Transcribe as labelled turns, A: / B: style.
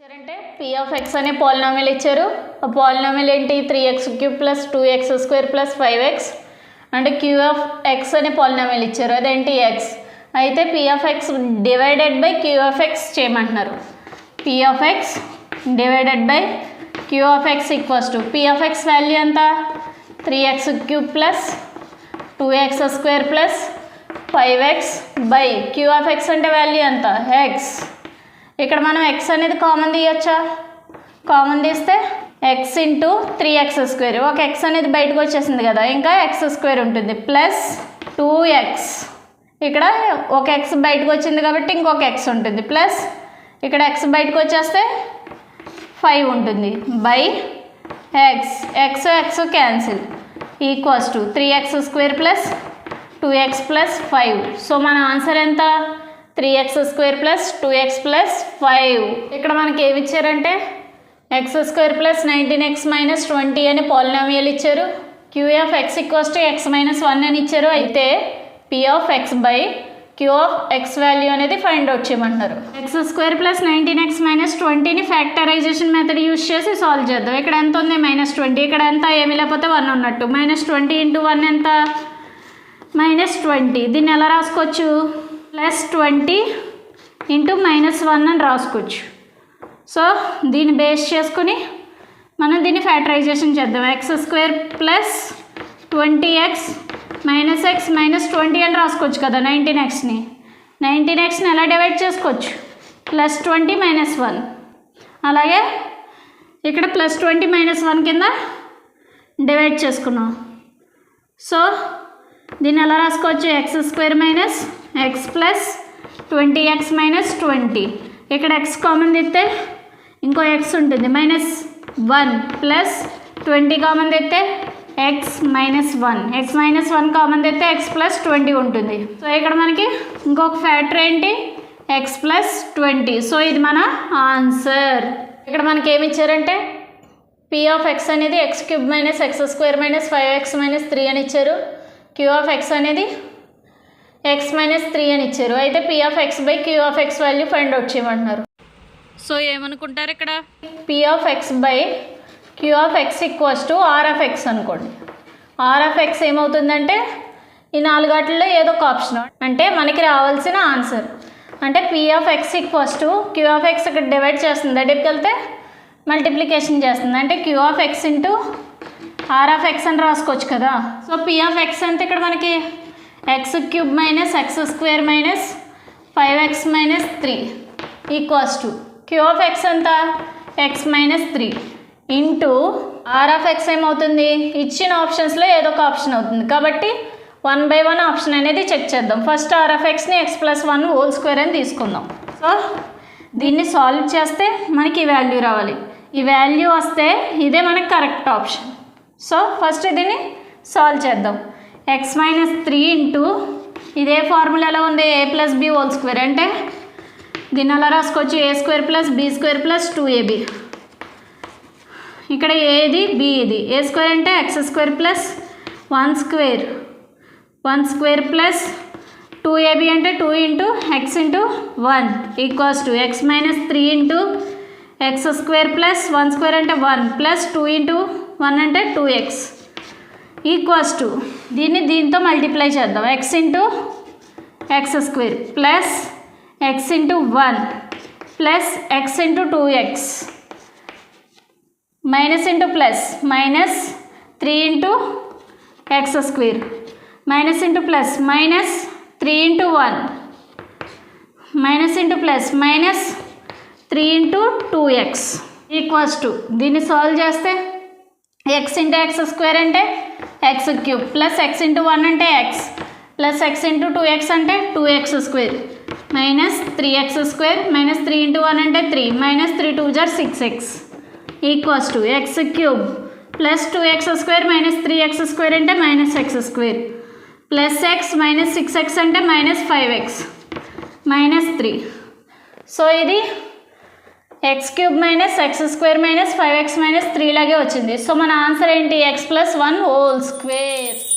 A: ఇచ్చారంటే p of x అనే polynomial ఇచ్చారు. ఆ పాలినామియల్ ఏంటి 3x³ plus 2x² plus 5x అంటే q ఆఫ్ x అనే పాలినామియల్ ఇచ్చారు. అదేంటి x అయితే p of x divided by q of x చేయమంటున్నారు. p of x divided by q of x equals to p of x value ఎంత 3x³ plus 2x² plus 5x by q of x అంటే value ఎంత x. ఇక్కడ మనం x అనేది common తీయొచ్చా, common తీస్తే x into 3x², ఒక x అనేది బయటకు వచ్చేసింది కదా, ఇంకా x² ఉంటుంది ప్లస్ 2x, ఇక్కడ ఒక x బయటకు వచ్చింది కాబట్టి ఇంకొక x ఉంటుంది ప్లస్ ఇక్కడ x బయటకు వచ్చేస్తే 5 ఉంటుంది by x cancel equals to 3x² plus 2x plus 5. So మన ఆన్సర్ ఎంత 3x² ప్లస్ 2x ప్లస్ 5. ఇక్కడ మనకి ఏమి ఇచ్చారంటే x² ప్లస్ 19x మైనస్ 20 అని పాలినామియల్ ఇచ్చారు. q of x equals to x minus 1 అని ఇచ్చారు. అయితే p of x by q of x value అనేది ఫైండ్ అవుట్ చేయమంటున్నారు. x² ప్లస్ 19x మైనస్ 20ని ఫ్యాక్టరైజేషన్ మెథడ్ యూజ్ చేసి సాల్వ్ చేద్దాం. ఇక్కడ ఎంత ఉంది -20, ఇక్కడ ఎంత ఏమి లేకపోతే 1 ఉన్నట్టు. -20 ఇంటూ 1 ఎంత -20. దీన్ని ఎలా రాసుకోవచ్చు +20 ఇంటూ -1 అని రాసుకోవచ్చు. సో దీన్ని బేస్ చేసుకుని మనం దీన్ని ఫ్యాక్టరైజేషన్ చేద్దాం. x² plus 20x minus x minus 20 అని రాసుకోవచ్చు కదా 19xని. 19xని ఎలా డివైడ్ చేసుకోవచ్చు +20 -1. అలాగే ఇక్కడ +20 -1 కింద డివైడ్ చేసుకున్నాం. సో దీన్ని ఎలా రాసుకోవచ్చు x² minus x plus 20x minus 20. ఇక్కడ x కామన్ తీస్తే ఇంకో x ఉంటుంది -1 ప్లస్ 20 కామన్ తీస్తే x minus 1, x minus 1 common తీస్తే x ప్లస్ 20 ఉంటుంది. సో ఇక్కడ మనకి ఇంకొక ఫ్యాక్టర్ ఏంటి x ప్లస్ 20. సో ఇది మన ఆన్సర్. ఇక్కడ మనకి ఏమి ఇచ్చారంటే p ఆఫ్ x అనేది x³ minus x² minus 5x minus 3 అని ఇచ్చారు. q ఆఫ్ x అనేది x మైనస్ 3 అని ఇచ్చారు. అయితే p of x by q of x value find out చేయమంటున్నారు. సో ఏమనుకుంటారు ఇక్కడ p of x by q of x equals to r of x అనుకోండి. r ఆఫ్ x ఏమవుతుందంటే ఈ 4 వాటిల్లో ఏదో ఒక ఆప్షన్ అంటే మనకి రావాల్సిన ఆన్సర్. అంటే p of x equals to q of x ఇక్కడ డివైడ్ చేస్తుంది, దగ్గరికి వెళ్తే మల్టిప్లికేషన్ చేస్తుంది అంటే q of x into r of x అని రాసుకోవచ్చు కదా. సో p ఆఫ్ x అంటే ఇక్కడ మనకి x³ minus x² minus 5x minus 3 equals to q of x అంతా x minus 3 into r of x ఏమవుతుంది ఇచ్చిన ఆప్షన్స్లో ఏదో ఒక ఆప్షన్ అవుతుంది కాబట్టి 1/1 ఆప్షన్ అనేది చెక్ చేద్దాం. ఫస్ట్ r ఆఫ్ xని x+1² అని తీసుకుందాం. సో దీన్ని సాల్వ్ చేస్తే మనకి ఈ వాల్యూ రావాలి. ఈ వాల్యూ వస్తే ఇదే మనకి కరెక్ట్ ఆప్షన్. సో ఫస్ట్ దీన్ని సాల్వ్ చేద్దాం. x మైనస్ 3 ఇంటూ ఇదే ఫార్ములా ఎలా ఉంది a+b² అంటే దీన్ని అలా రాసుకోవచ్చు a² plus b² plus 2ab. ఇక్కడ ఏది b ఇది a² అంటే x² ప్లస్ 1² ప్లస్ 2ab అంటే 2 into x into 1 equals to x minus 3 into x² plus 1² అంటే 1 ప్లస్ 2 ఇంటూ 1 అంటే 2x ఈక్వల్స్ టు దీంతో మల్టిప్లై చేద్దాం. x into x² plus x into 1 plus x into 2x minus into plus minus 3 into x² minus into plus minus 3 into 1 minus into plus minus 3 into 2x equals to దీన్ని solve చేస్తే x into x² అంటే x³ plus x into 1 అంటే x plus x into 2x అంటే 2x² minus 3x² minus 3 into 1 అంటే 3 minus 3 2 = 6x equals to x³ plus 2x² minus 3x² అంటే -x² plus x minus 6x అంటే -5x minus 3. So ఇది x³ minus x² minus 5x minus 3 లాగే వచ్చింది. So మన answer ఏంటి x+1²